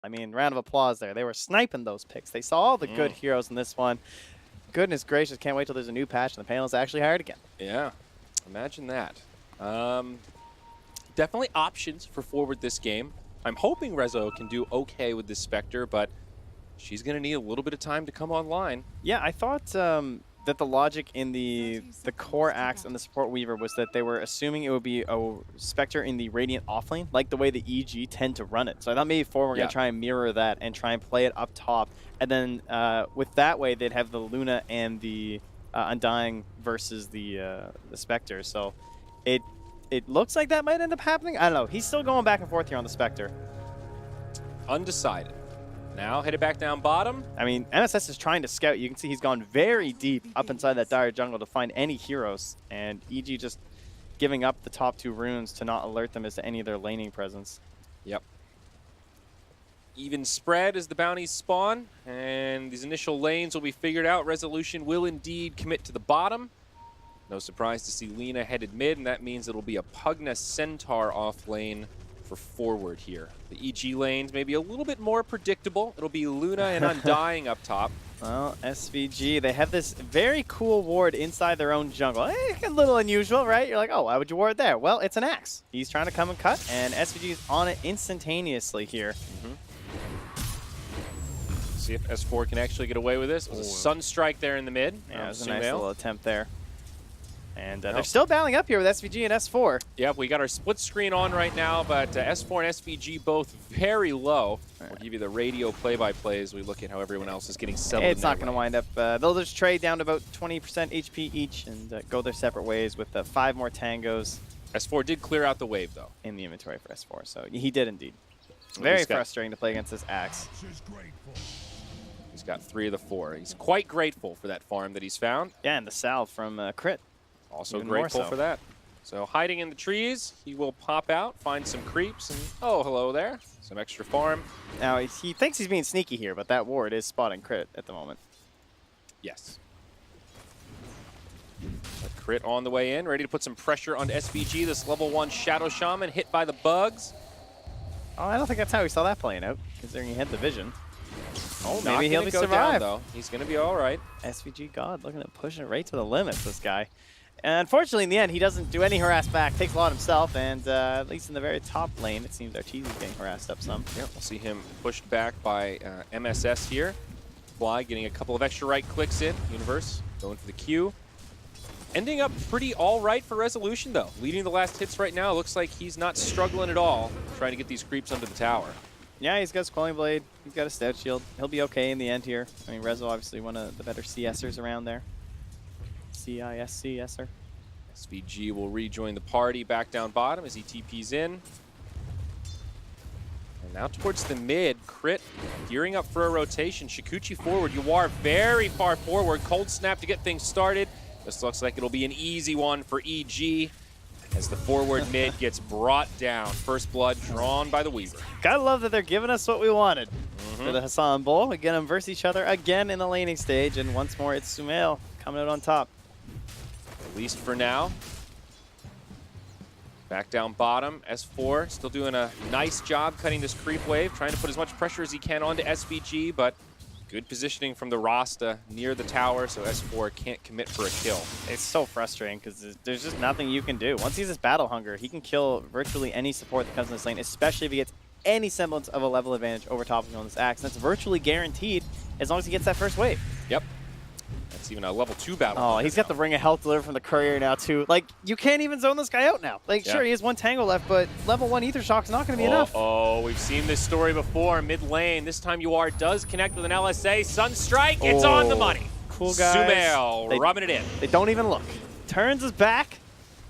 I mean, round of applause there. They were sniping those picks. They saw all the good heroes in this one. Goodness gracious, can't wait till there's a new patch and the panel's actually hired again. Yeah, imagine that. Definitely options for forward this game. I'm hoping Rezo can do okay with this Spectre, but she's going to need a little bit of time to come online. Yeah, I thought that the logic in the core Axe and the support Weaver was that they were assuming it would be a Spectre in the Radiant offlane, like the way the EG tend to run it. So I thought maybe forward we're going to try and mirror that and try and play it up top. And then with that way, they'd have the Luna and the Undying versus the Spectre. So it looks like that might end up happening. I don't know. He's still going back and forth here on the Spectre. Undecided. Now headed back down bottom. I mean, MSS is trying to scout. You can see he's gone very deep up inside that dire jungle to find any heroes. And EG just giving up the top 2 runes to not alert them as to any of their laning presence. Yep. Even spread as the bounties spawn. And these initial lanes will be figured out. Resolution will indeed commit to the bottom. No surprise to see Lina headed mid, and that means it'll be a Pugna Centaur off lane for forward here. The EG lanes maybe a little bit more predictable. It'll be Luna and Undying up top. Well, SVG, they have this very cool ward inside their own jungle. A little unusual, right? You're like, oh, why would you ward there? Well, it's an Axe. He's trying to come and cut, and SVG is on it instantaneously here. See if S4 can actually get away with this. It was a Sunstrike there in the mid. Yeah, it was a nice little attempt there. And they're still battling up here with SVG and S4. Yep, we got our split screen on right now, but S4 and SVG both very low. We'll give you the radio play-by-play as we look at how everyone else is getting settled. It's not going to wind up. They'll just trade down to about 20% HP each and go their separate ways with 5 more tangos. S4 did clear out the wave, though. In the inventory for S4, so he did indeed. Very frustrating to play against this Axe. He's got 3 of the 4. He's quite grateful for that farm that he's found. Yeah, and the salve from Crit. Also even grateful for that. So hiding in the trees, he will pop out, find some creeps, and oh, hello there. Some extra farm. Now, he thinks he's being sneaky here, but that ward is spotting Crit at the moment. Yes. A Crit on the way in, ready to put some pressure on SVG, this level 1 Shadow Shaman, hit by the bugs. Oh, I don't think that's how we saw that playing out, considering he had the vision. Oh, maybe he'll be survive though. He's going to be all right. SVG God looking at pushing it right to the limits, this guy. And unfortunately, in the end, he doesn't do any harass back, takes a lot himself, and at least in the very top lane, it seems Arteezy's getting harassed up some. Yep, we'll see him pushed back by MSS here. Fly getting a couple of extra right clicks in. Universe going for the Q. Ending up pretty all right for Resolution, though. Leading the last hits right now. Looks like he's not struggling at all trying to get these creeps under the tower. Yeah, he's got Squalling Blade. He's got a Stout Shield. He'll be okay in the end here. I mean, Rezo obviously one of the better CSers around there. CISCSer. SVG will rejoin the party back down bottom as he TPs in. And now towards the mid, Crit gearing up for a rotation. Shukuchi forward, Yawar very far forward. Cold Snap to get things started. This looks like it'll be an easy one for EG as the forward mid gets brought down. First blood drawn by the Weaver. Gotta love that they're giving us what we wanted for the Hassan Bowl. We get them versus each other again in the laning stage, and once more it's Sumail coming out on top. At least for now. Back down bottom, S4 still doing a nice job cutting this creep wave, trying to put as much pressure as he can onto SVG, but good positioning from the Rasta near the tower, so S4 can't commit for a kill. It's so frustrating because there's just nothing you can do. Once he has this battle hunger, he can kill virtually any support that comes in this lane, especially if he gets any semblance of a level advantage over top of him on this Axe. That's virtually guaranteed as long as he gets that first wave. Yep. That's even a level 2 battle. Oh, he's got the Ring of Health delivered from the Courier now, too. Like, you can't even zone this guy out now. Like, sure, he has 1 Tango left, but level 1 Ether Shock's not going to be enough. Oh, we've seen this story before. Mid lane, this time Yawar does connect with an LSA. Sunstrike, it's on the money. Cool guys. Sumail rubbing it in. They don't even look. Turns his back.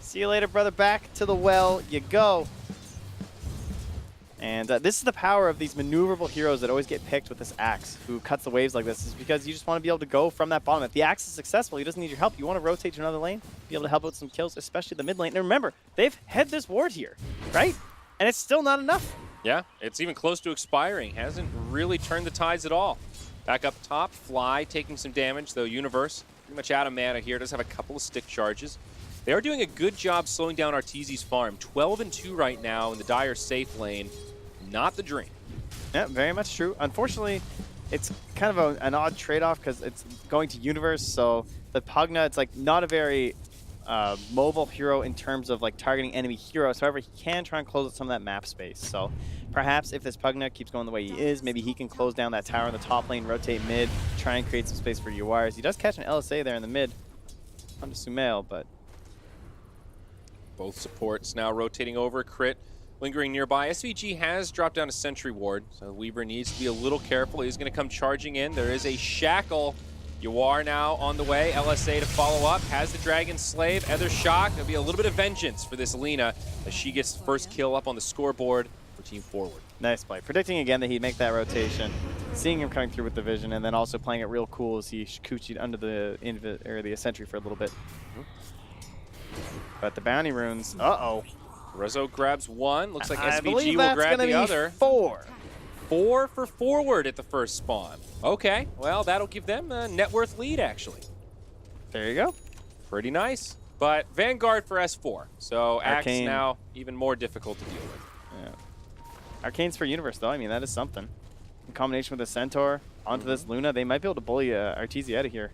See you later, brother. Back to the well you go. And this is the power of these maneuverable heroes that always get picked with this Axe, who cuts the waves like this, is because you just want to be able to go from that bottom. If the Axe is successful, he doesn't need your help. You want to rotate to another lane, be able to help out some kills, especially the mid lane. And remember, they've had this ward here, right? And it's still not enough. Yeah, it's even close to expiring. Hasn't really turned the tides at all. Back up top, Fly taking some damage, though Universe pretty much out of mana here. Does have a couple of stick charges. They are doing a good job slowing down Arteezy's farm. 12-2 right now in the Dire safe lane. Not the dream. Yeah, very much true. Unfortunately, it's kind of an odd trade-off because it's going to Universe, so the Pugna, it's like not a very mobile hero in terms of like targeting enemy heroes. However, he can try and close out some of that map space. So perhaps if this Pugna keeps going the way he is, maybe he can close down that tower in the top lane, rotate mid, try and create some space for URs. He does catch an LSA there in the mid onto Sumail, but both supports now rotating over. Crit lingering nearby. SVG has dropped down a sentry ward, so Weaver needs to be a little careful. He's going to come charging in. There is a shackle. Yawar now on the way. LSA to follow up. Has the Dragon Slave. Ether Shock. There'll be a little bit of vengeance for this Lina as she gets the first kill up on the scoreboard for Team Forward. Nice play. Predicting again that he'd make that rotation. Seeing him coming through with the vision, and then also playing it real cool as he Kuchi'd under the sentry for a little bit. But the bounty runes, Rezo grabs one. Looks like SVG believe will that's grab gonna the be other. 4. 4 for Forward at the first spawn. Okay, well, that'll give them a net worth lead, actually. There you go. Pretty nice. But Vanguard for S4. So Axe Arcane. now even more difficult to deal with. Yeah. Arcane's for Universe, though. I mean, that is something. In combination with the Centaur onto this Luna, they might be able to bully Arteezy out of here.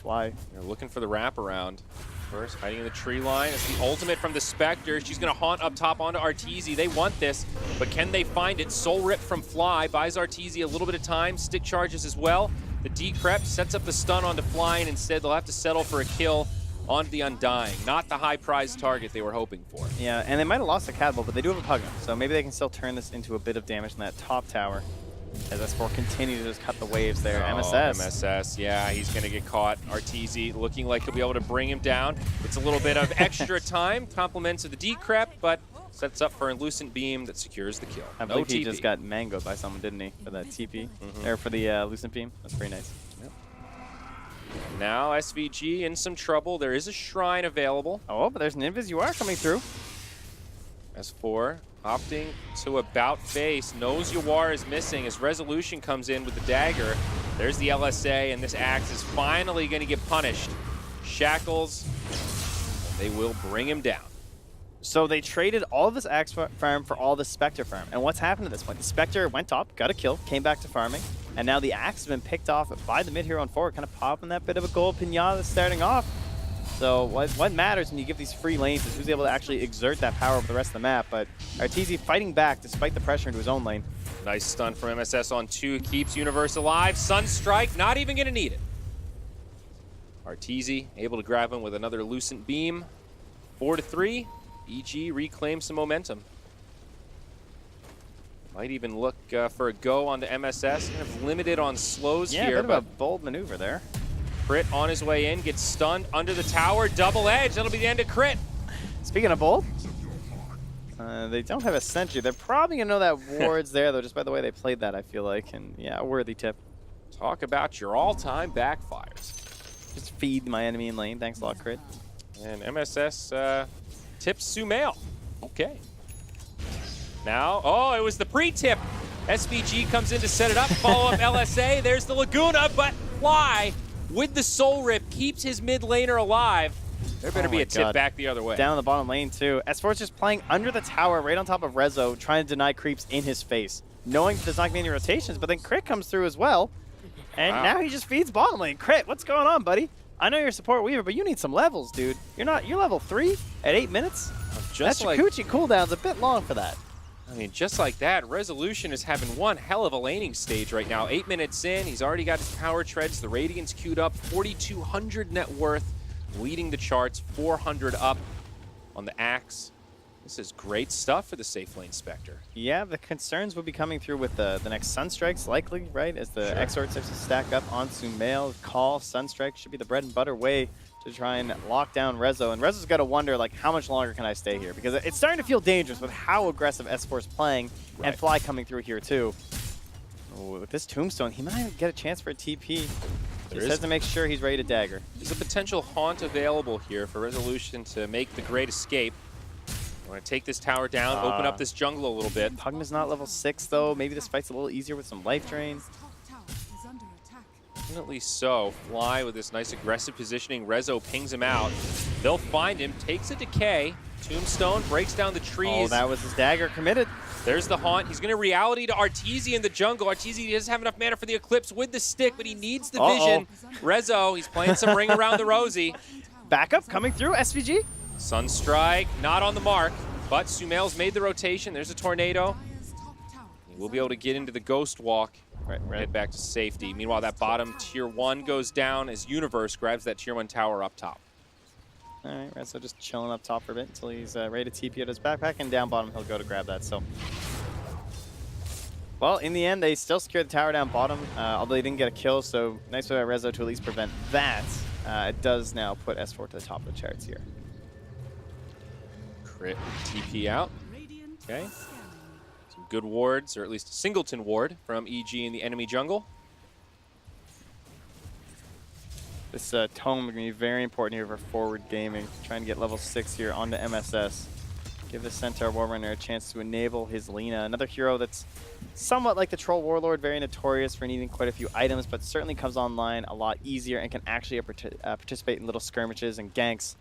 Fly. They're looking for the wraparound. First, hiding in the tree line. It's the ultimate from the Spectre. She's going to haunt up top onto Arteezy. They want this, but can they find it? Soul Rip from Fly buys Arteezy a little bit of time. Stick charges as well. The Decrep sets up the stun onto Fly, and instead they'll have to settle for a kill onto the Undying. Not the high prize target they were hoping for. Yeah, and they might have lost the Catapult, but they do have a Pugna, so maybe they can still turn this into a bit of damage in that top tower. As S4 continue to just cut the waves there. MSS, yeah, he's going to get caught. Arteezy looking like he'll be able to bring him down. It's a little bit of extra time, compliments of the Decrep, but sets up for a Lucent Beam that secures the kill. I believe he just got mangoed by someone, didn't he, for that TP? Or for the Lucent Beam? That's pretty nice. Yep. Now SVG in some trouble. There is a Shrine available. Oh, but there's an Invis UR coming through. S4 opting to about face. Knows Yawar is missing as Resolution comes in with the dagger. There's the LSA, and this Axe is finally going to get punished. Shackles, they will bring him down. So they traded all of this Axe farm for all this Spectre farm. And what's happened at this point? The Spectre went top, got a kill, came back to farming, and now the Axe has been picked off by the mid hero on forward, kind of popping that bit of a gold pinata starting off. So what matters when you give these free lanes is who's able to actually exert that power over the rest of the map. But Arteezy fighting back despite the pressure into his own lane. Nice stun from MSS on 2, keeps Universe alive. Sunstrike, not even going to need it. Arteezy able to grab him with another Lucent Beam. 4-3, EG reclaims some momentum. Might even look for a go onto MSS. Kind of limited on slows here. Yeah, a bit of a bold maneuver there. Crit on his way in, gets stunned under the tower, double edge. That'll be the end of Crit. Speaking of bold, they don't have a sentry. They're probably gonna know that ward's there though, just by the way they played that, I feel like. And yeah, a worthy tip. Talk about your all-time backfires. Just feed my enemy in lane. Thanks a lot, Crit. And MSS tips Sumail. Okay. Now, oh, it was the pre-tip. SVG comes in to set it up, follow up LSA. There's the Laguna, but Fly with the Soul Rip keeps his mid laner alive. There better be a tip back the other way. Down the bottom lane too. S4's just playing under the tower right on top of Rezo, trying to deny creeps in his face. Knowing there's not going to be any rotations, but then Crit comes through as well. And now he just feeds bottom lane. Crit, what's going on, buddy? I know you're a support Weaver, but you need some levels, dude. You're level 3 at 8 minutes? Just that Shukuchi cooldown's a bit long for that. I mean, just like that, Resolution is having one hell of a laning stage right now. 8 minutes in, he's already got his power treads, the Radiance queued up, 4,200 net worth, leading the charts, 400 up on the Axe. This is great stuff for the safe lane Spectre. Yeah, the concerns will be coming through with the next Sunstrikes, likely, right? As the Exort starts to stack up on Sumail. Call, Sunstrike should be the bread and butter way to try and lock down Rezo. And Rezo's got to wonder, like, how much longer can I stay here? Because it's starting to feel dangerous with how aggressive S4's playing, and Fly coming through here, too. Ooh, with this Tombstone, he might get a chance for a TP. Just has to make sure he's ready to dagger. There's a potential haunt available here for Resolution to make the great escape. I want to take this tower down, open up this jungle a little bit. Pugna's not level 6, though. Maybe this fight's a little easier with some life drain. Definitely so. Fly with this nice aggressive positioning. Rezo pings him out. They'll find him, takes a decay. Tombstone breaks down the trees. Oh, that was his dagger committed. There's the Haunt. He's going to reality to Arteezy in the jungle. Arteezy doesn't have enough mana for the Eclipse with the stick, but he needs the vision. Rezo, he's playing some Ring Around the Rosie. Backup coming through, SVG. Sunstrike, not on the mark, but Sumail's made the rotation. There's a Tornado. He will be able to get into the Ghost Walk. Right. Head back to safety. Meanwhile, that bottom tier 1 goes down as Universe grabs that tier 1 tower up top. All right, Rezo just chilling up top for a bit until he's ready to TP out his backpack, and down bottom he'll go to grab that. So, well, in the end, they still secured the tower down bottom, although they didn't get a kill. So nice way by Rezo to at least prevent that. It does now put S4 to the top of the charts here. Crit TP out. Okay. Some good wards, or at least a singleton ward from EG in the enemy jungle. This tome is going to be very important here for forward gaming. Trying to get level 6 here onto MSS. Give the Centaur Warrunner a chance to enable his Lina. Another hero that's somewhat like the Troll Warlord, very notorious for needing quite a few items, but certainly comes online a lot easier and can actually participate in little skirmishes and ganks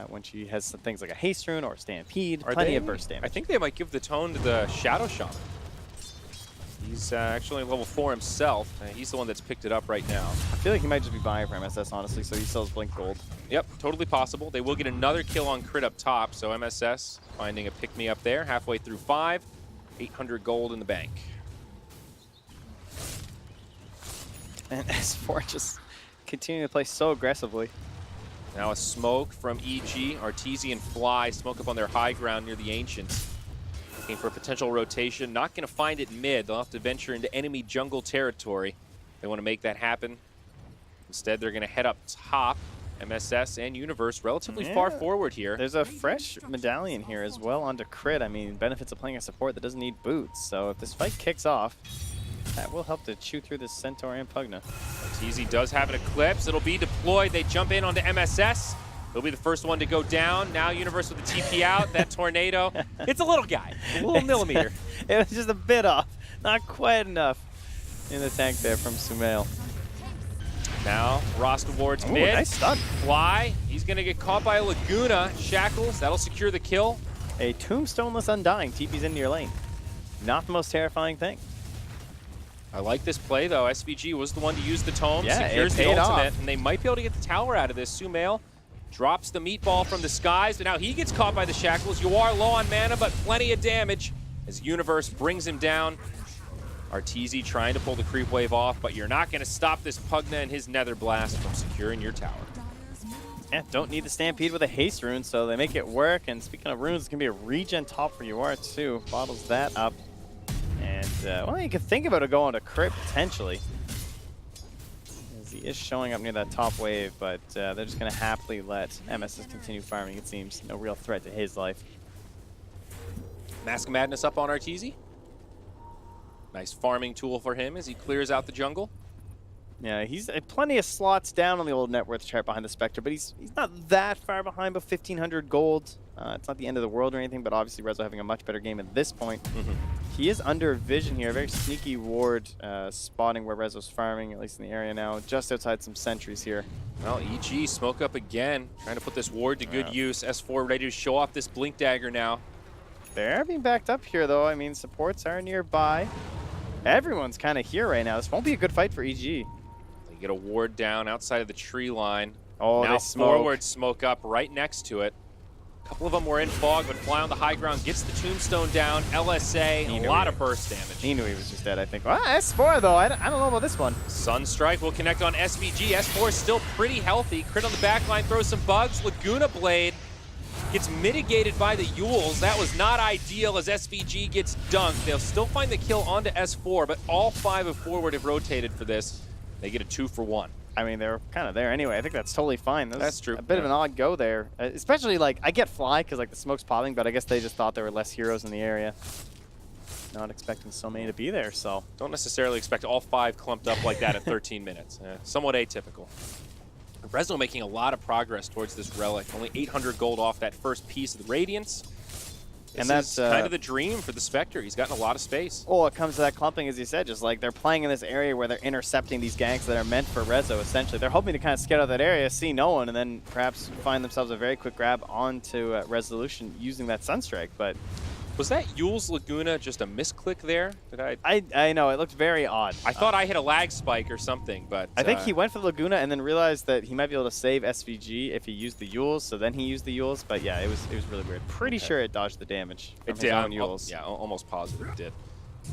when she has some things like a Haste Rune or Stampede. Plenty of burst damage. I think they might give the tone to the Shadow Shaman. He's actually level 4 himself. He's the one that's picked it up right now. I feel like he might just be buying for MSS, honestly, so he sells Blink Gold. Yep, totally possible. They will get another kill on crit up top, so MSS finding a pick-me up there, halfway through 5. 800 gold in the bank. And S4 just continuing to play so aggressively. Now a smoke from EG, Arteezy Fly, smoke up on their high ground near the Ancients. Looking for a potential rotation. Not going to find it mid. They'll have to venture into enemy jungle territory. They want to make that happen. Instead, they're going to head up top. MSS and Universe relatively far forward here. There's a fresh medallion here as well onto crit. I mean, benefits of playing a support that doesn't need boots. So if this fight kicks off, that will help to chew through this Centaur and Pugna. Arteezy does have an Eclipse. It'll be deployed. They jump in onto MSS. He'll be the first one to go down. Now Universe with the TP out. That Tornado. It's a little guy. A little millimeter. It was just a bit off. Not quite enough in the tank there from Sumail. Now, Rasta Ward's Ooh, mid. Nice stun. Fly. He's going to get caught by a Laguna. Shackles. That'll secure the kill. A Tombstoneless Undying TP's into your lane. Not the most terrifying thing. I like this play, though. SVG was the one to use the Tome. Yeah, secures it the paid ultimate. off. And they might be able to get the tower out of this. Sumail drops the meatball from the skies, but now he gets caught by the Shackles. You are low on mana, but plenty of damage as Universe brings him down. Arteezy trying to pull the creep wave off, but you're not going to stop this Pugna and his Nether Blast from securing your tower. Yeah, don't need the Stampede with a Haste Rune, so they make it work. And speaking of runes, it's going to be a regen top for UR too. Bottles that up. And, well, you could think about it going to crit potentially. As he is showing up near that top wave, but they're just going to happily let MSS continue farming, it seems. No real threat to his life. Mask of Madness up on Arteezy. Nice farming tool for him as he clears out the jungle. Yeah, he's plenty of slots down on the old net worth chart behind the Spectre, but he's not that far behind, but 1,500 gold. It's not the end of the world or anything, but obviously Rezo having a much better game at this point. He is under vision here, a very sneaky ward spotting where Rezo's farming, at least in the area now, just outside some sentries here. Well, EG smoke up again, trying to put this ward to good use. S4 ready to show off this Blink Dagger now. They're being backed up here, though. I mean, supports are nearby. Everyone's kind of here right now. This won't be a good fight for EG. They get a ward down outside of the tree line. Oh, now they smoke. forward smoke up right next to it. A couple of them were in fog, but Fly on the high ground gets the tombstone down. LSA, a lot of burst damage. He knew he was just dead, I think. Well, S4, though. I don't know about this one. Sunstrike will connect on SVG. S4 is still pretty healthy. Crit on the back line, throws some bugs. Laguna Blade gets mitigated by the Yules. That was not ideal as SVG gets dunked. They'll still find the kill onto S4, but all 5 of forward have rotated for this. They get a 2-for-1. I mean, they're kind of there anyway. I think that's totally fine. That's true. A bit of an odd go there. Especially, like, I get Fly because, like, the smoke's popping, but I guess they just thought there were less heroes in the area. Not expecting so many to be there, so. Don't necessarily expect all 5 clumped up like that at 13 minutes. Somewhat atypical. Rezo making a lot of progress towards this relic. Only 800 gold off that first piece of the Radiance. And that's kind of the dream for the Spectre. He's gotten a lot of space. Oh, it comes to that clumping, as you said, just like they're playing in this area where they're intercepting these ganks that are meant for Rezo, essentially. They're hoping to kind of skid out that area, see no one, and then perhaps find themselves a very quick grab onto Resolution using that Sunstrike. But Was that Yule's Laguna just a misclick there? Did I know, it looked very odd. I thought I hit a lag spike or something, but I think he went for the Laguna and then realized that he might be able to save SVG if he used the Yules, so then he used the Yules. But yeah, it was really weird. Pretty sure it dodged the damage. It did. Yeah, almost positive it did.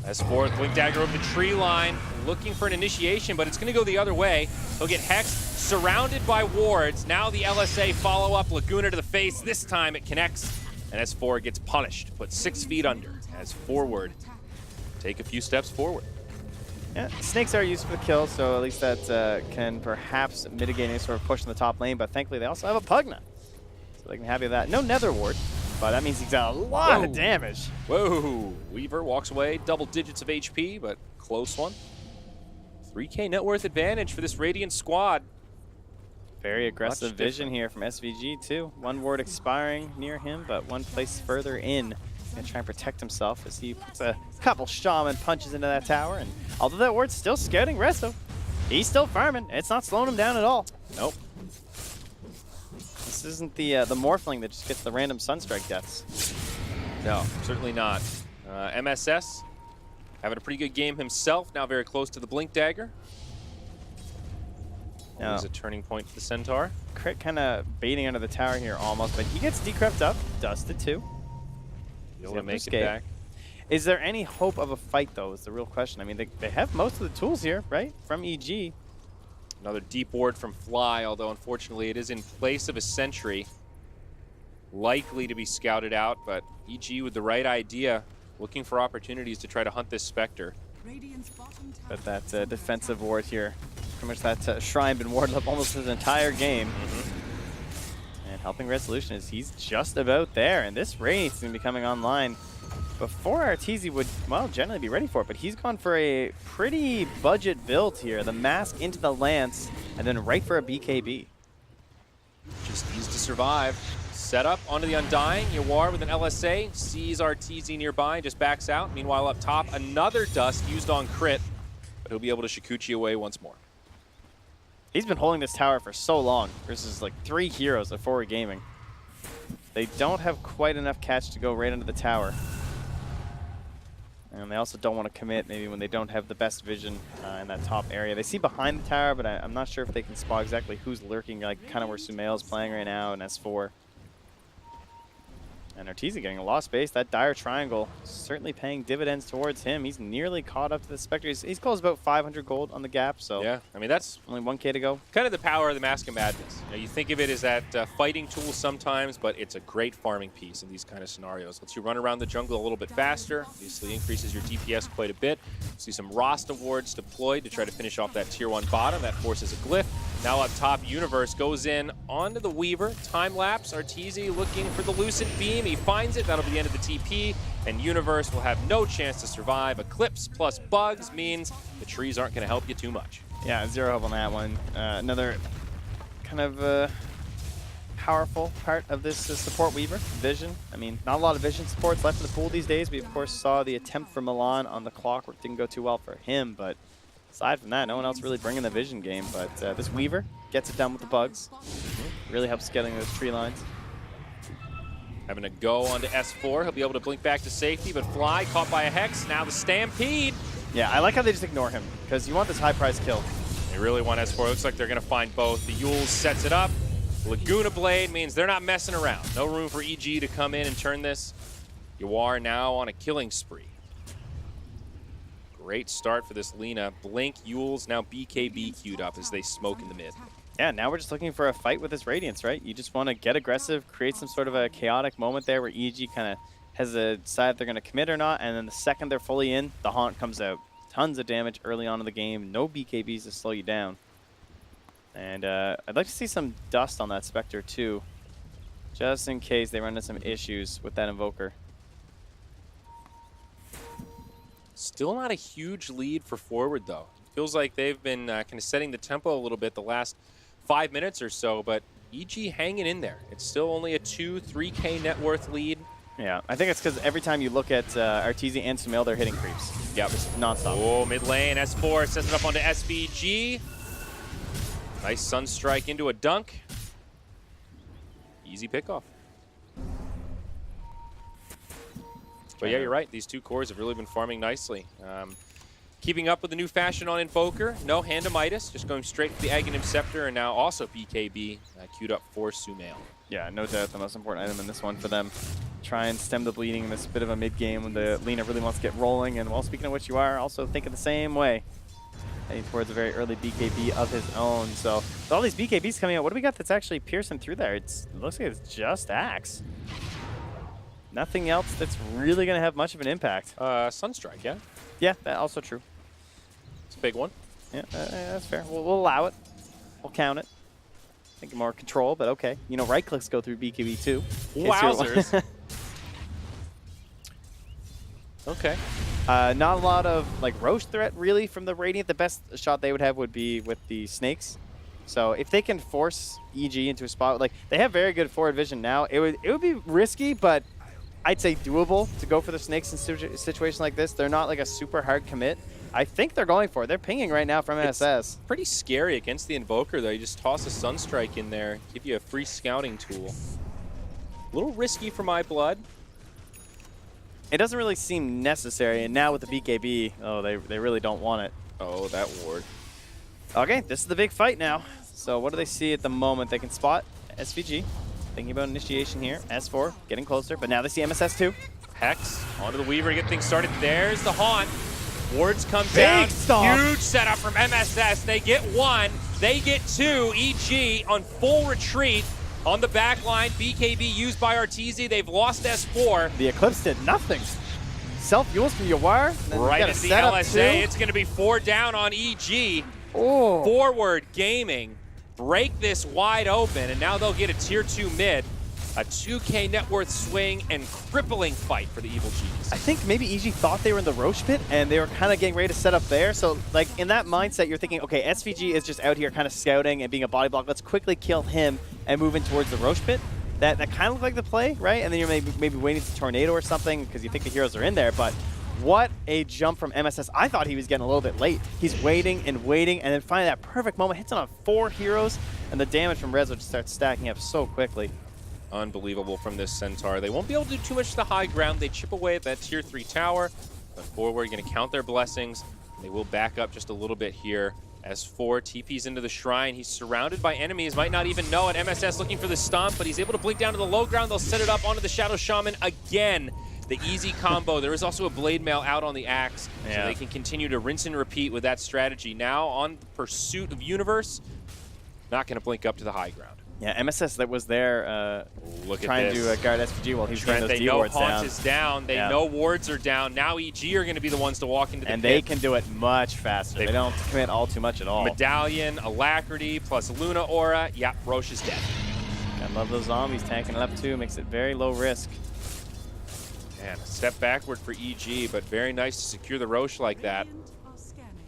S4 with Blink Dagger over the tree line, looking for an initiation, but it's going to go the other way. He'll get hexed, surrounded by wards. Now the LSA follow up, Laguna to the face. This time it connects, and S4 gets punished, put 6 feet under as Forward take a few steps forward. Yeah, snakes are used for the kill, so at least that can perhaps mitigate any sort of push in the top lane, but thankfully they also have a Pugna, so they can be happy with that. No Nether Ward, but that means he's got a lot of damage. Whoa, Weaver walks away, double digits of HP, but close one. 3K net worth advantage for this Radiant squad. Very aggressive vision here from SVG too. One ward expiring near him, but one place further in. Gonna try and protect himself as he puts a couple shaman punches into that tower. And although that ward's still scouting Resto, he's still farming. It's not slowing him down at all. Nope. This isn't the Morphling that just gets the random Sunstrike deaths. No, certainly not. MSS having a pretty good game himself, now very close to the Blink Dagger. There's a turning point for the Centaur. Crit kind of baiting under the tower here almost, but he gets decrept up, dusted too. Able to make it back. Is there any hope of a fight though is the real question. I mean, they have most of the tools here, right? From EG. Another deep ward from Fly, although unfortunately it is in place of a sentry. Likely to be scouted out, but EG with the right idea, looking for opportunities to try to hunt this Spectre. But that defensive ward here, pretty much that shrine been warded up almost his entire game. And helping Resolution is he's just about there, and this Radiant's going to be coming online before Arteezy would, well, generally be ready for it, but he's gone for a pretty budget build here. The Mask into the Lance, and then right for a BKB. Just needs to survive. Set up onto the Undying. Yawar with an LSA, sees Arteezy nearby, just backs out. Meanwhile, up top, another Dust used on Crit, but he'll be able to Shikuchi away once more. He's been holding this tower for so long versus like 3 heroes at Forward Gaming. They don't have quite enough catch to go right into the tower. And they also don't want to commit maybe when they don't have the best vision in that top area. They see behind the tower, but I'm not sure if they can spot exactly who's lurking, like kind of where Sumail's playing right now in S4. And Arteezy getting a lost base. That Dire Triangle certainly paying dividends towards him. He's nearly caught up to the Spectre. He's close about 500 gold on the gap, so yeah, I mean, that's only 1K to go. Kind of the power of the Mask of Madness. You know, you think of it as that fighting tool sometimes, but it's a great farming piece in these kind of scenarios. Lets you run around the jungle a little bit faster. Obviously increases your DPS quite a bit. See some Rasta wards deployed to try to finish off that tier 1 bottom. That forces a glyph. Now up top, Universe goes in onto the Weaver. Time lapse. Arteezy looking for the Lucent Beam. He finds it. That'll be the end of the TP. And Universe will have no chance to survive. Eclipse plus bugs means the trees aren't going to help you too much. Yeah, 0 help on that one. Another kind of powerful part of this support Weaver, Vision. I mean, not a lot of Vision supports left in the pool these days. We, of course, saw the attempt for Milan on the Clockwork. Didn't go too well for him, but aside from that, no one else really bringing the Vision game. But this Weaver gets it done with the bugs. Really helps getting those tree lines. Having to go onto S4. He'll be able to blink back to safety, but Fly caught by a Hex. Now the Stampede. Yeah, I like how they just ignore him, because you want this high-price kill. They really want S4. Looks like they're going to find both. The Yules sets it up. Laguna Blade means they're not messing around. No room for EG to come in and turn this. Yawar now on a killing spree. Great start for this Lina. Blink, Yules, now BKB queued up as they smoke in the mid. Yeah, now we're just looking for a fight with this Radiance, right? You just want to get aggressive, create some sort of a chaotic moment there where EG kind of has to decide if they're going to commit or not, and then the second they're fully in, the Haunt comes out. Tons of damage early on in the game, no BKBs to slow you down. And I'd like to see some dust on that Spectre too, just in case they run into some issues with that Invoker. Still not a huge lead for Forward, though. Feels like they've been kind of setting the tempo a little bit the last 5 minutes or so, but EG hanging in there. It's still only a 2-3K net worth lead. Yeah, I think it's because every time you look at Arteezy and Sumail, they're hitting creeps. Yep. Just non-stop. Oh, mid lane, S4 sets it up onto SVG. Nice Sunstrike into a dunk. Easy pickoff. But yeah, you're right. These two cores have really been farming nicely. Keeping up with the new fashion on Invoker. No Hand of Midas, just going straight for the Aghanim Scepter, and now also BKB queued up for Sumail. Yeah, no doubt the most important item in this one for them. Try and stem the bleeding in this bit of a mid-game when the Lina really wants to get rolling. And while speaking of which, you are also thinking the same way. Heading towards a very early BKB of his own. So with all these BKBs coming out, what do we got that's actually piercing through there? It looks like it's just Axe. Nothing else that's really going to have much of an impact. Sunstrike, yeah? Yeah, that's also true. It's a big one. Yeah, that's fair. We'll allow it. We'll count it. Thinking more control, but okay. You know, right clicks go through BKB too. Wowzers. Okay. Not a lot of like Roche threat really from the Radiant. The best shot they would have would be with the Snakes. So if they can force EG into a spot, like they have very good forward vision now, it would be risky, but I'd say doable to go for the Snakes in situations like this. They're not like a super hard commit. I think they're going for it. They're pinging right now from MSS. Pretty scary against the Invoker, though. You just toss a Sunstrike in there, give you a free scouting tool. A little risky for my blood. It doesn't really seem necessary, and now with the BKB, oh, they really don't want it. Oh, that ward. Okay, this is the big fight now. So what do they see at the moment? They can spot SVG. Thinking about initiation here. S4 getting closer, but now they see MSS too. Hex onto the Weaver to get things started. There's the Haunt. Wards come Big down. stop. Huge setup from MSS. They get one. They get two. EG on full retreat on the back line. BKB used by Arteezy. They've lost S4. The Eclipse did nothing. Self-fuels from Yawar. Right at the LSA. It's going to be 4 down on EG. Oh. Forward Gaming break this wide open, and now they'll get a tier 2 mid. A 2K net worth swing and crippling fight for the Evil Genius. I think maybe EG thought they were in the Roche pit and they were kind of getting ready to set up there. So like in that mindset, you're thinking, okay, SVG is just out here kind of scouting and being a body block. Let's quickly kill him and move in towards the Roche pit. That kind of looked like the play, right? And then you're maybe waiting for Tornado or something because you think the heroes are in there. But what a jump from MSS. I thought he was getting a little bit late. He's waiting, and then finally that perfect moment hits on 4 heroes, and the damage from Rezo just starts stacking up so quickly. Unbelievable from this Centaur. They won't be able to do too much to the high ground. They chip away at that tier 3 tower, but forward going to count their blessings. They will back up just a little bit here. S4 TP's into the shrine. He's surrounded by enemies. Might not even know it. MSS looking for the stomp, but he's able to blink down to the low ground. They'll set it up onto the Shadow Shaman again. The easy combo. There is also a Blade Mail out on the Axe, so they can continue to rinse and repeat with that strategy. Now on pursuit of Universe, not going to blink up to the high ground. Yeah, MSS that was there trying to guard SVG while he's getting those D wards down. They know Haunt is down. They know wards are down. Now EG are going to be the ones to walk into the pit. And they can do it much faster. They don't commit all too much at all. Medallion, Alacrity, plus Luna Aura. Yeah, Roche is dead. I love those zombies tanking it up too. Makes it very low risk. Man, a step backward for EG, but very nice to secure the Roche like that.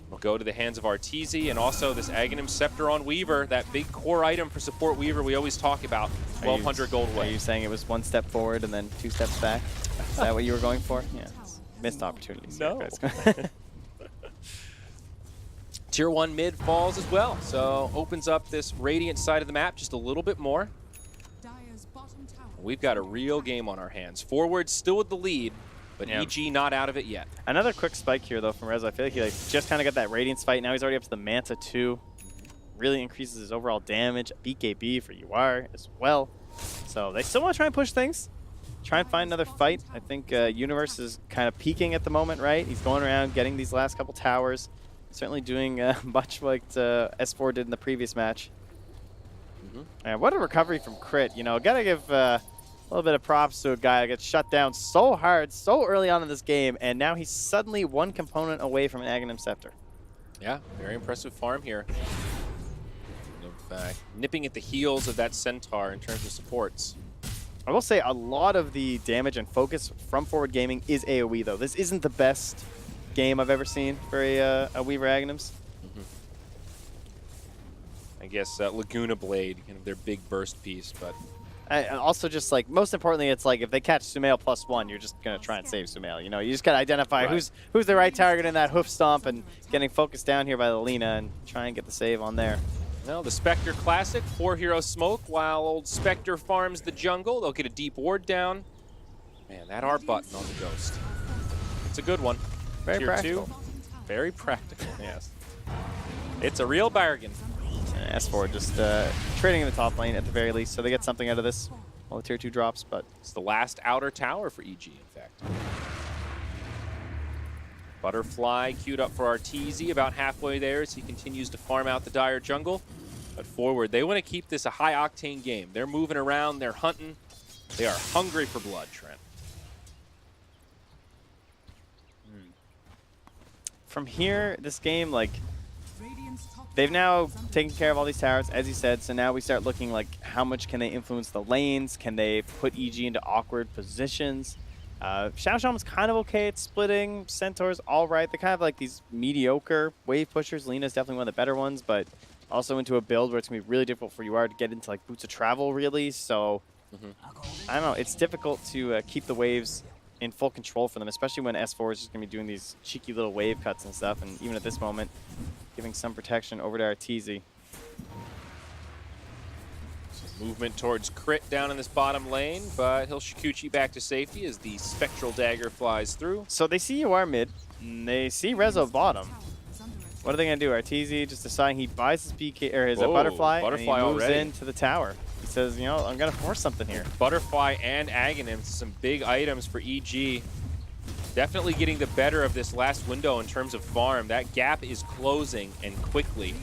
Will go to the hands of Arteezy, and also this Aghanim Scepter on Weaver, that big core item for support Weaver we always talk about. 1,200 gold away. Are you saying it was 1 step forward and then 2 steps back? Is that what you were going for? Yeah. Missed opportunities. No. Tier 1 mid falls as well, so opens up this Radiant side of the map just a little bit more. We've got a real game on our hands. Forward still with the lead, but EG not out of it yet. Another quick spike here, though, from Rezo. I feel like he just kind of got that Radiance fight. Now he's already up to the Manta, too. Really increases his overall damage. BKB for UR as well. So they still want to try and push things. Try and find another fight. I think Universe is kind of peaking at the moment, right? He's going around getting these last couple towers. Certainly doing much like S4 did in the previous match. And what a recovery from Crit. You know, gotta give a little bit of props to a guy that gets shut down so hard, so early on in this game, and now he's suddenly 1 component away from an Aghanim Scepter. Yeah, very impressive farm here. Nipping at the heels of that Centaur in terms of supports. I will say a lot of the damage and focus from Forward Gaming is AoE, though. This isn't the best game I've ever seen for a Weaver Aghanims. I guess Laguna Blade, kind of their big burst piece, but also just like most importantly, it's like if they catch Sumail +1, you're just gonna try and save Sumail. You know, you just gotta identify who's the right target in that hoof stomp and getting focused down here by the Lina and try and get the save on there. Well, the Spectre Classic, 4 hero smoke while old Spectre farms the jungle. They'll get a deep ward down. Man, that R button on the Ghost. It's a good one. Very Tier practical. 2. Very practical, yes. It's a real bargain. And S4 just trading in the top lane at the very least, so they get something out of this. All the tier 2 drops, but It's the last outer tower for EG, in fact. Butterfly queued up for Arteezy, about halfway there as he continues to farm out the Dire jungle. But forward, they want to keep this a high-octane game. They're moving around, they're hunting. They are hungry for blood, Trent. from here, this game, like, they've now taken care of all these towers, as you said, so now we start looking like how much can they influence the lanes? Can they put EG into awkward positions? Xiao Shan's kind of okay at splitting. Centaur's all right. They're kind of like these mediocre wave pushers. Lina's definitely one of the better ones, but also into a build where it's going to be really difficult for UR to get into like Boots of Travel, really. So, I don't know. It's difficult to keep the waves in full control for them, especially when S4 is just going to be doing these cheeky little wave cuts and stuff, and even at this moment, giving some protection over to Arteezy. Movement towards Crit down in this bottom lane, but he'll Shikuchi back to safety as the Spectral Dagger flies through. So they see UR mid, and they see Rezo bottom. What are they going to do? Arteezy just deciding he buys his BK or his Butterfly, and he moves into the tower. He says, you know, I'm going to force something here. Butterfly and Aghanim, some big items for EG. Definitely getting the better of this last window in terms of farm. That gap is closing, and quickly.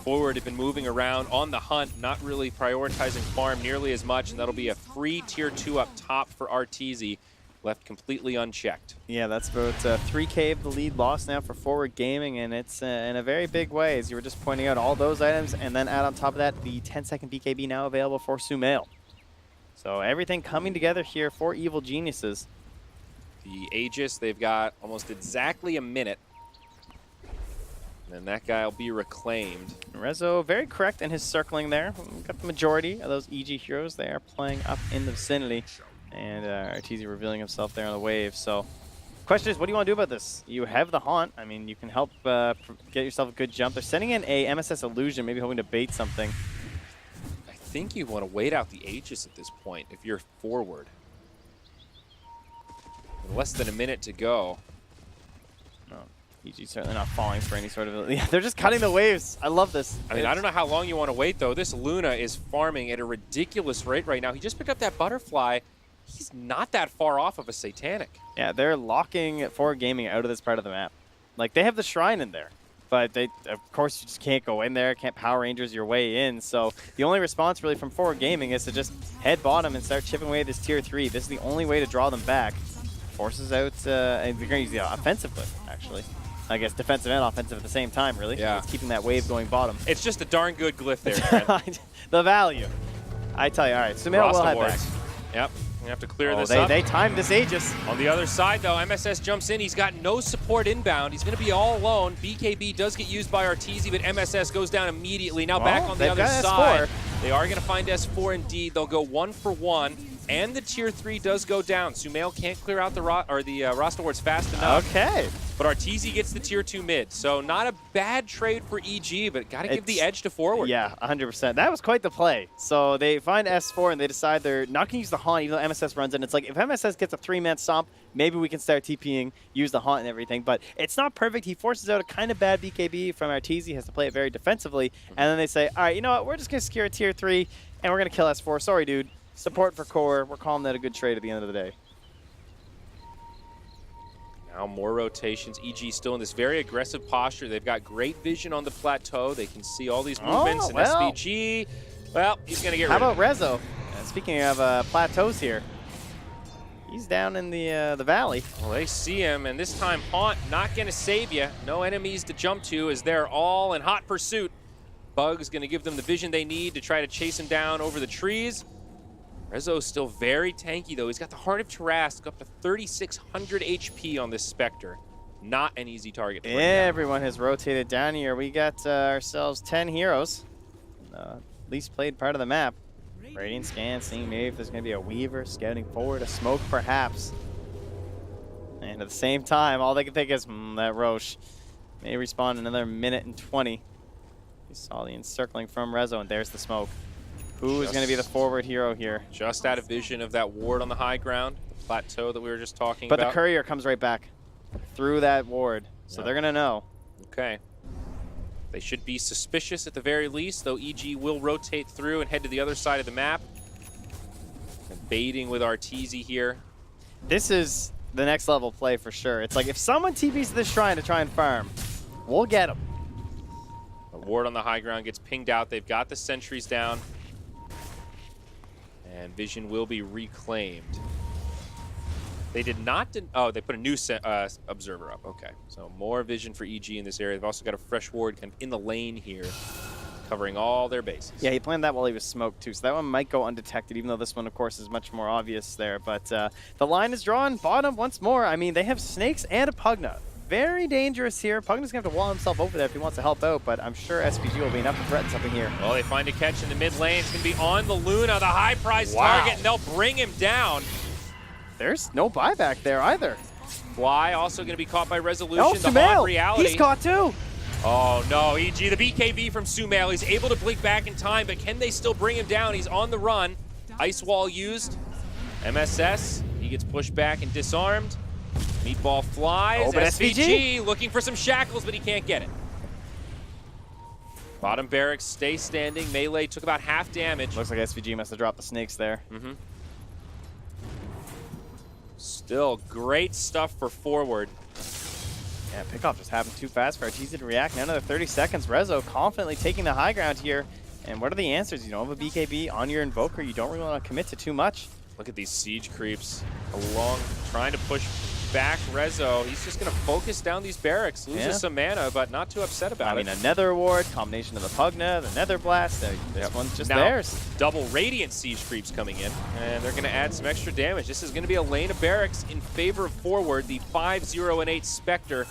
Forward have been moving around on the hunt, not really prioritizing farm nearly as much, and that'll be a free tier 2 up top for Arteezy, left completely unchecked. Yeah, that's about 3K of the lead lost now for Forward Gaming, and it's in a very big way, as you were just pointing out, all those items, and then add on top of that the 10-second BKB now available for Sumail. So everything coming together here for Evil Geniuses. The Aegis, they've got almost exactly a minute. And that guy will be reclaimed. Rezo very correct in his circling there. We've got the majority of those EG heroes. They are playing up in the vicinity. And Arteezy revealing himself there on the wave. So question is, what do you want to do about this? You have the Haunt. I mean, you can help get yourself a good jump. They're sending in a MSS Illusion, maybe hoping to bait something. I think you want to wait out the Aegis at this point if you're forward. Less than a minute to go. EG certainly not falling for any sort of... Yeah, they're just cutting the waves. I love this. I mean, I don't know how long you want to wait, though. This Luna is farming at a ridiculous rate right now. He just picked up that Butterfly. He's not that far off of a Satanic. Yeah, they're locking Forward Gaming out of this part of the map. Like, they have the Shrine in there, but they, of course, you just can't go in there, can't Power Rangers your way in. So the only response, really, from Forward Gaming is to just head bottom and start chipping away at this Tier 3. This is the only way to draw them back. Forces out, and they're going to use the offensive clip, actually. I guess defensive and offensive at the same time, really. Yeah. It's keeping that wave going bottom. It's just a darn good glyph there, Trent. The value. I tell you, all right, Sumail will head back. Yep, we have to clear this up. They timed this Aegis. On the other side, though, MSS jumps in. He's got no support inbound. He's going to be all alone. BKB does get used by Arteezy, but MSS goes down immediately. Now back on the other side. They are going to find S4 indeed. They'll go 1 for 1. And the Tier 3 does go down. Sumail can't clear out the roster wards fast enough. Okay. But Arteezy gets the Tier 2 mid. So not a bad trade for EG, but got to give the edge to Forward. Yeah, 100%. That was quite the play. So they find S4 and they decide they're not going to use the Haunt even though MSS runs in. It's like if MSS gets a 3-man stomp, maybe we can start TPing, use the Haunt and everything. But it's not perfect. He forces out a kind of bad BKB from Arteezy, has to play it very defensively. And then they say, all right, you know what? We're just going to secure a Tier 3 and we're going to kill S4. Sorry, dude. Support for core. We're calling that a good trade at the end of the day. Now more rotations. EG still in this very aggressive posture. They've got great vision on the plateau. They can see all these movements. And SVG, well, he's going to get rid of it. How about Rezo? Speaking of plateaus here, he's down in the valley. Well, they see him, and this time Haunt not going to save you. No enemies to jump to as they're all in hot pursuit. Bug's going to give them the vision they need to try to chase him down over the trees. Rezo's still very tanky, though. He's got the Heart of Tarrasque, up to 3,600 HP on this Spectre. Not an easy target to bring down. Everyone has rotated down here. We got ourselves 10 heroes. Least played part of the map. Radiant scan, seeing maybe if there's going to be a Weaver scouting forward, a Smoke perhaps. And at the same time, all they can think is, that Roche may respawn in another minute and 20. We saw the encircling from Rezo, and there's the Smoke. Who is going to be the forward hero here? Just out of vision of that ward on the high ground. plateau that we were just talking But about. the courier comes right back through that ward, so they're going to know. Okay. They should be suspicious at the very least, though EG will rotate through and head to the other side of the map. And baiting with Arteezy here. This is the next level play for sure. It's like if someone TPs to this shrine to try and farm, we'll get them. A ward on the high ground gets pinged out. They've got the sentries down. And vision will be reclaimed. They did not... oh, they put a new observer up. Okay, so more vision for EG in this area. They've also got a fresh ward kind of in the lane here, covering all their bases. Yeah, he planned that while he was smoked too, so that one might go undetected, even though this one, of course, is much more obvious there. But the line is drawn. Bottom once more. I mean, they have Snakes and a Pugna. Very dangerous here. Pugna's going to have to wall himself over there if he wants to help out, but I'm sure SVG will be enough to threaten something here. Well, they find a catch in the mid lane. It's going to be on the Luna, the high prize target, and they'll bring him down. There's no buyback there either. Fly also going to be caught by Resolution. Oh, the Haunt Reality. He's caught too. Oh no, EG, the BKB from Sumail. He's able to blink back in time, but can they still bring him down? He's on the run. Ice Wall used. MSS, he gets pushed back and disarmed. Meatball flies. Oh, but SVG looking for some shackles, but he can't get it. Bottom barracks stay standing. Melee took about half damage. Looks like SVG must have dropped the Snakes there. Still great stuff for forward. Yeah, pickoff just happened too fast for Arteezy to react. Now another 30 seconds. Rezo confidently taking the high ground here. And what are the answers? You don't have a BKB on your Invoker. You don't really want to commit to too much. Look at these siege creeps along, trying to push back Rezo. He's just going to focus down these barracks. Loses some mana, but not too upset about it. I mean, a Nether Ward, combination of the Pugna, the Nether Blast. This one's just theirs. Double Radiant siege creeps coming in, and they're going to add some extra damage. This is going to be a lane of barracks in favor of forward. The 5-0-8 Spectre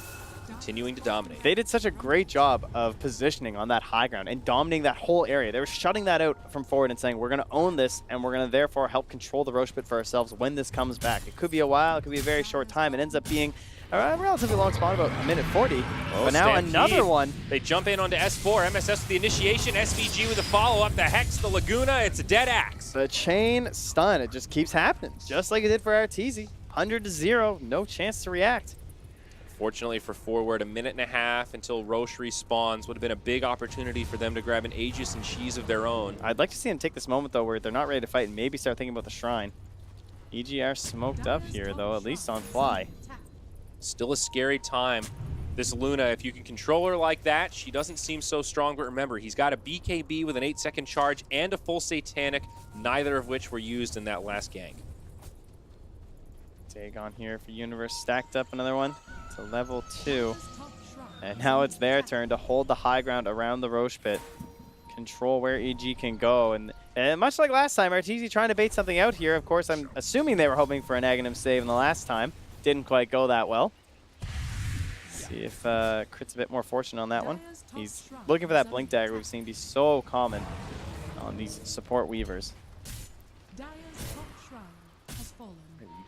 continuing to dominate. They did such a great job of positioning on that high ground and dominating that whole area. They were shutting that out from forward and saying, we're going to own this, and we're going to therefore help control the Roche Pit for ourselves when this comes back. It could be a while, it could be a very short time. It ends up being a relatively long spawn, about a minute 40. But now Stampede. another one. They jump in onto S4, MSS with the initiation, SVG with the follow-up, the Hex, the Laguna, it's a dead axe. The chain stun, it just keeps happening, just like it did for Arteezy. 100-0, no chance to react. Fortunately for forward, a minute and a half until Roche respawns. Would have been a big opportunity for them to grab an Aegis and Cheese of their own. I'd like to see them take this moment, though, where they're not ready to fight and maybe start thinking about the Shrine. EGR smoked up here, though, at least on Fly. Still a scary time. This Luna, if you can control her like that, she doesn't seem so strong, but remember, he's got a BKB with an 8-second charge and a full Satanic, neither of which were used in that last gank. Dagon here for Universe, stacked up another one to level 2. And now it's their turn to hold the high ground around the Roche Pit. Control where EG can go. And much like last time, Arteezy trying to bait something out here. Of course, I'm assuming they were hoping for an Aghanim save in the last time. Didn't quite go that well. See if Crit's a bit more fortunate on that one. He's looking for that Blink Dagger we've seen be so common on these support Weavers.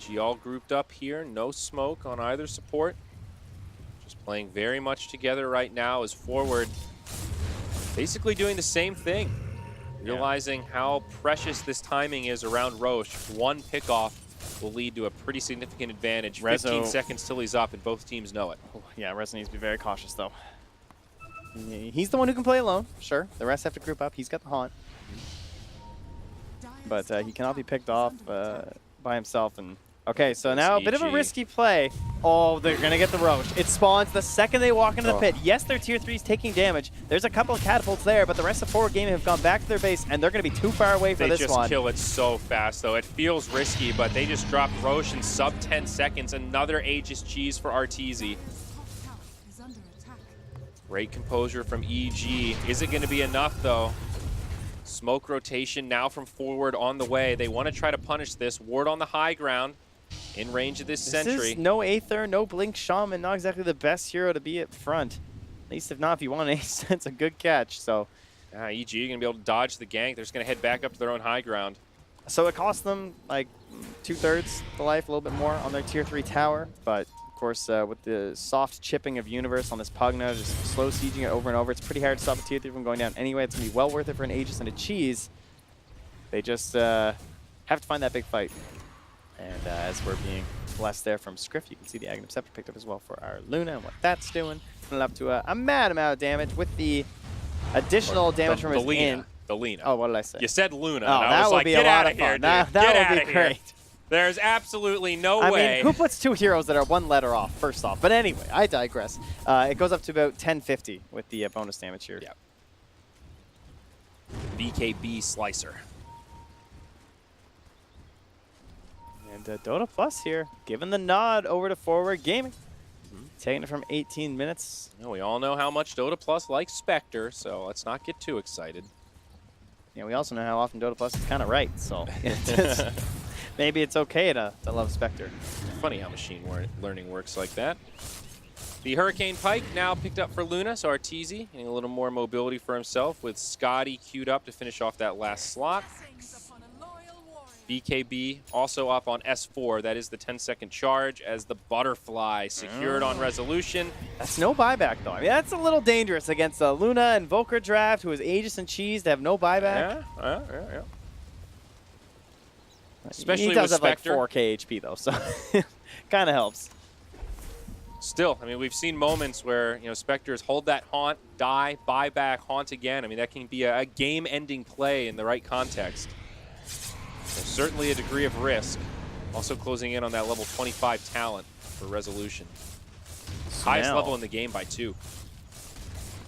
EG all grouped up here, no smoke on either support. Just playing very much together right now as forward. Basically doing the same thing. Realizing how precious this timing is around Roche. One pickoff will lead to a pretty significant advantage. Rezo, 15 seconds till he's up, and both teams know it. Yeah, Rezo needs to be very cautious, though. He's the one who can play alone, sure. The rest have to group up. He's got the haunt. But he cannot be picked off by himself. And okay, so now a bit of a risky play. Oh, they're going to get the Roche. It spawns the second they walk into the pit. Yes, their tier 3 is taking damage. There's a couple of catapults there, but the rest of forward gaming have gone back to their base, and they're going to be too far away for this one. They just kill it so fast, though. It feels risky, but they just dropped Roche in sub 10 seconds. Another Aegis Cheese for Arteezy. Great composure from EG. Is it going to be enough, though? Smoke rotation now from forward on the way. They want to try to punish this. Ward on the high ground. In range of this sentry. This is no Aether, no Blink Shaman, not exactly the best hero to be at front. At least if not, if you want an ace, it's a good catch. So, EG going to be able to dodge the gank. They're just going to head back up to their own high ground. So it cost them like 2/3 the life, a little bit more on their tier 3 tower. But of course, with the soft chipping of Universe on this Pugna, just slow sieging it over and over, it's pretty hard to stop a tier 3 from going down anyway. It's going to be well worth it for an Aegis and a Cheese. They just have to find that big fight. And as we're being blessed there from Scriff, you can see the Aghanim Scepter picked up as well for our Luna and what that's doing. Putting it up to a mad amount of damage with the additional damage from his in. The Lina. Oh, what did I say? You said Luna. Oh, and I that was would like, be get a lot out of of here, fun. dude. That would be great. There's absolutely no I way. mean, who puts 2 heroes that are 1 letter off, first off? But anyway, I digress. It goes up to about 1050 with the bonus damage here. Yeah. BKB Slicer. And Dota Plus here, giving the nod over to Forward Gaming. Taking it from 18 minutes. You know, we all know how much Dota Plus likes Spectre, so let's not get too excited. Yeah, we also know how often Dota Plus is kind of right, so maybe it's okay to love Spectre. Funny how machine learning works like that. The Hurricane Pike now picked up for Luna, so Arteezy getting a little more mobility for himself with Scotty queued up to finish off that last slot. BKB also up on S4. That is the 10-second charge as the Butterfly secured on resolution. That's no buyback, though. I mean, that's a little dangerous against Luna and Volker Draft, who is Aegis and Cheese, to have no buyback. Yeah. Especially he does with have Spectre. like 4k HP, though, so kind of helps. Still, I mean, we've seen moments where, you know, Spectres hold that haunt, die, buy back, haunt again. I mean, that can be a game-ending play in the right context. There's certainly a degree of risk. Also closing in on that level 25 talent for resolution. Highest level in the game by 2.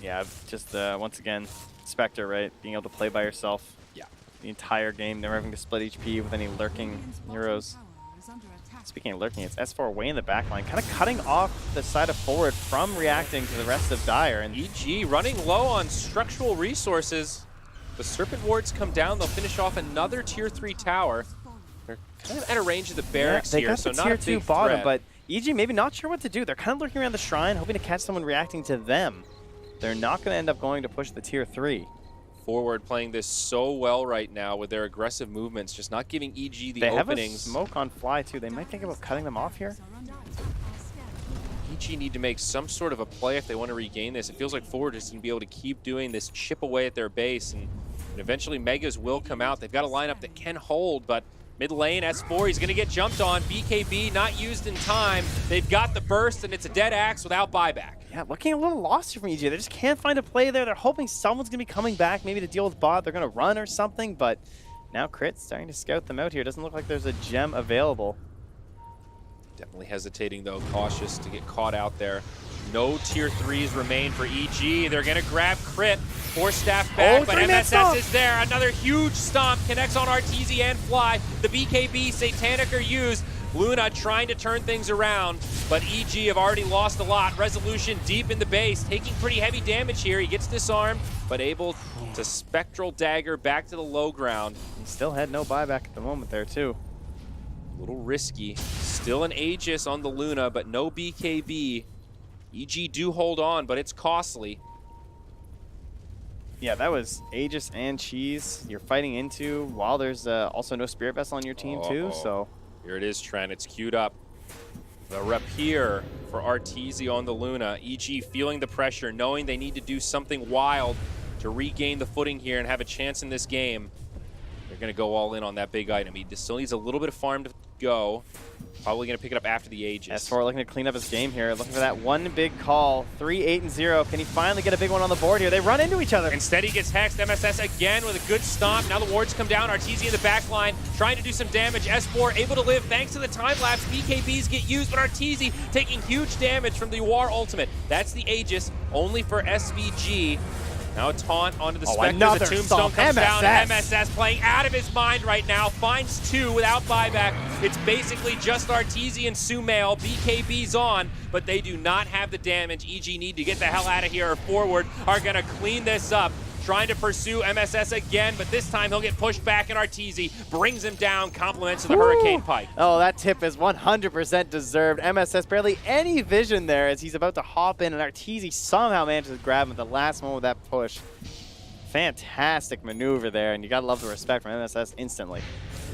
Yeah, just once again, Spectre, right? Being able to play by yourself. Yeah. The entire game, never having to split HP with any lurking heroes. Speaking of lurking, it's S4 way in the back line, kind of cutting off the side of Forward from reacting to the rest of Dire. And EG running low on structural resources. The Serpent Wards come down. They'll finish off another Tier 3 tower. They're kind of out of range of the barracks they here, got so the not tier a big 2 bottom, threat. but EG maybe not sure what to do. They're kind of lurking around the shrine, hoping to catch someone reacting to them. They're not going to end up going to push the Tier 3. Forward playing this so well right now with their aggressive movements, just not giving EG the They openings. have a smoke on Fly, too. They might think about cutting them off here. EG need to make some sort of a play if they want to regain this. It feels like Forward is going to be able to keep doing this chip away at their base, and eventually Megas will come out. They've got a lineup that can hold, but mid lane, S4, he's going to get jumped on. BKB not used in time. They've got the burst, and it's a dead axe without buyback. Yeah, looking a little lost here from EG. They just can't find a play there. They're hoping someone's going to be coming back, maybe to deal with bot. They're going to run or something, but now Crit's starting to scout them out here. Doesn't look like there's a gem available. Definitely hesitating, though, cautious to get caught out there. No Tier 3s remain for EG. They're going to grab Crit. Force staff back, but MSS is there. Another huge stomp connects on Arteezy and Fly. The BKB Satanic are used. Luna trying to turn things around, but EG have already lost a lot. Resolution deep in the base, taking pretty heavy damage here. He gets disarmed, but able to Spectral Dagger back to the low ground. He still had no buyback at the moment there, too. A little risky. Still an Aegis on the Luna, but no BKB. EG do hold on, but it's costly. Yeah, that was Aegis and Cheese you're fighting into while there's also no Spirit Vessel on your team, too, so... Here it is, Trent. It's queued up. The Rapier for Arteezy on the Luna. EG feeling the pressure, knowing they need to do something wild to regain the footing here and have a chance in this game. They're going to go all in on that big item. He still needs a little bit of farm to go. Probably going to pick it up after the Aegis. S4 looking to clean up his game here, looking for that one big call. 3-8-0. Can he finally get a big one on the board here? They run into each other. Instead, he gets hexed. MSS again with a good stomp. Now the wards come down. Arteezy in the back line trying to do some damage. S4 able to live thanks to the time lapse. BKBs get used, but Arteezy taking huge damage from the War ultimate. That's the Aegis, only for SVG. Now a taunt onto the Spectre. The Tombstone comes down. MSS playing out of his mind right now. Finds 2 without buyback. It's basically just Arteezy and Sumail. BKB's on, but they do not have the damage. EG need to get the hell out of here, or Forward are going to clean this up. Trying to pursue MSS again, but this time he'll get pushed back, and Arteezy brings him down, compliments to the Hurricane Pike. Oh, that tip is 100% deserved. MSS barely any vision there as he's about to hop in, and Arteezy somehow manages to grab him at the last moment with that push. Fantastic maneuver there, and you gotta love the respect from MSS instantly.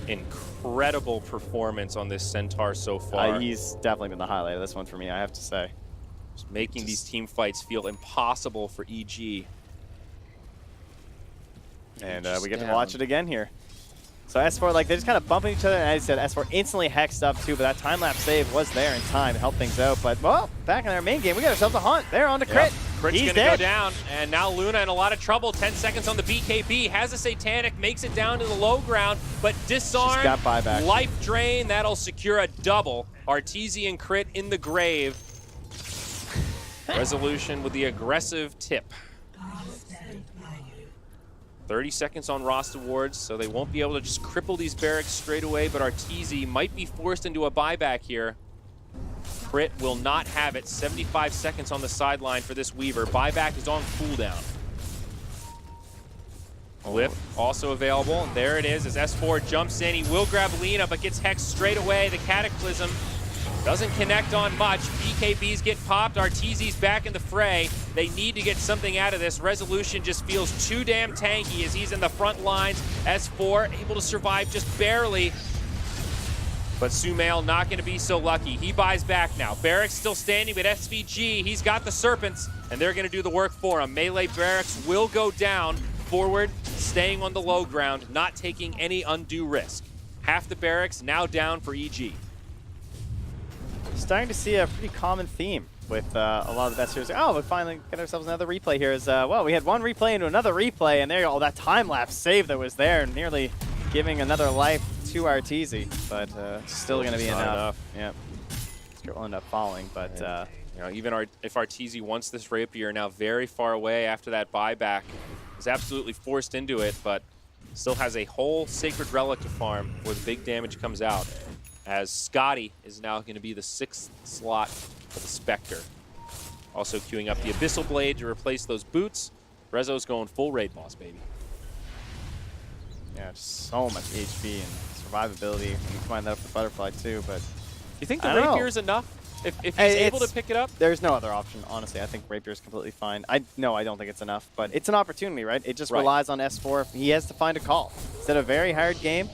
Incredible performance on this Centaur so far. He's definitely been the highlight of this one for me, I have to say. Just making these team fights feel impossible for EG. And we get to watch it again here. So S4, like, they just kind of bumping each other, and as I said, S4 instantly hexed up too, but that time-lapse save was there in time to help things out. But, well, back in our main game, we got ourselves a Haunt. They're on to Crit. Crit's He's gonna dead. go down, and now Luna in a lot of trouble. 10 seconds on the BKB, has a Satanic, makes it down to the low ground, but disarm, She's got buyback. life drain, that'll secure a double. Arteezy Crit in the grave. Resolution with the aggressive tip. 30 seconds on Rost Awards, so they won't be able to just cripple these barracks straight away, but Arteezy might be forced into a buyback here. Crit will not have it. 75 seconds on the sideline for this Weaver. Buyback is on cooldown. Whip also available, and there it is as S4 jumps in. He will grab Lina, but gets hexed straight away. The Cataclysm doesn't connect on much. BKBs get popped. Arteezy's back in the fray. They need to get something out of this. Resolution just feels too damn tanky as he's in the front lines. S4 able to survive just barely. But Sumail not going to be so lucky. He buys back now. Barracks still standing, but SVG, he's got the Serpents, and they're going to do the work for him. Melee Barracks will go down. Forward, staying on the low ground, not taking any undue risk. Half the Barracks now down for EG. Starting to see a pretty common theme with a lot of the best heroes. Oh, we finally got ourselves another replay here. Well, we had one replay into another replay, and there you go. That time-lapse save that was there, nearly giving another life to Arteezy, but it's still going to be enough. Yeah, Skirt will end up falling, but you know, even if Arteezy wants this Rapier, now very far away after that buyback, is absolutely forced into it, but still has a whole Sacred Relic to farm where the big damage comes out, as Scotty is now going to be the 6th slot for the Spectre. Also queuing up the Abyssal Blade to replace those boots. Rezo's going full raid boss, baby. yeah, just so much HP and survivability. You combine that up with Butterfly too, but You think the I don't know. Rapier is enough? If he's able to pick it up? There's no other option, honestly. I think Rapier is completely fine. I don't think it's enough, but it's an opportunity, right? It just relies on S4. He has to find a call. It's a very hard game.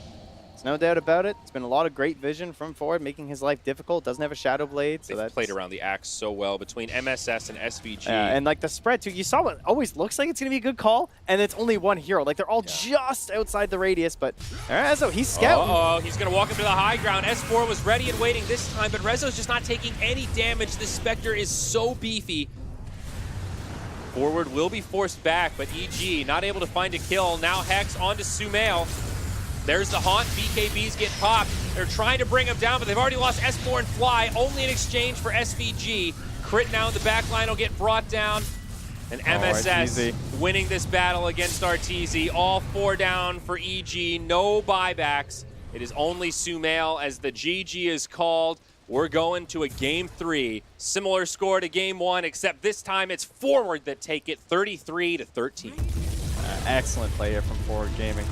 There's no doubt about it. It's been a lot of great vision from Forward, making his life difficult. Doesn't have a Shadow Blade, so that's played around the axe so well between MSS and SVG. and like the spread too. You saw what always looks like it's gonna be a good call, and it's only one hero. Like they're all just outside the radius, but Rezo, he's scouting. Uh-oh, he's gonna walk into the high ground. S4 was ready and waiting this time, but Rezo's just not taking any damage. This Spectre is so beefy. Forward will be forced back, but EG not able to find a kill. Now Hex onto Sumail. There's the Haunt. BKBs get popped. They're trying to bring him down, but they've already lost S4 and Fly, only in exchange for SVG. Crit now in the back line will get brought down. And MSS Arteezy winning this battle against Arteezy. All 4 down for EG. No buybacks. It is only Sumail as the GG is called. We're going to a Game 3. Similar score to Game 1, except this time it's Forward that take it 33-13. Excellent play here from Forward Gaming.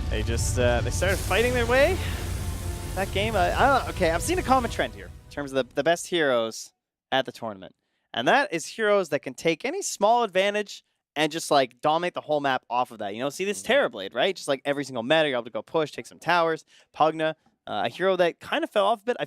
They just they started fighting their way. That game, I don't know. Okay, I've seen a common trend here in terms of the best heroes at the tournament. And that is heroes that can take any small advantage and just like dominate the whole map off of that. You know, see this Terrorblade, right? Just like every single meta, you're able to go push, take some towers. Pugna, a hero that kind of fell off a bit.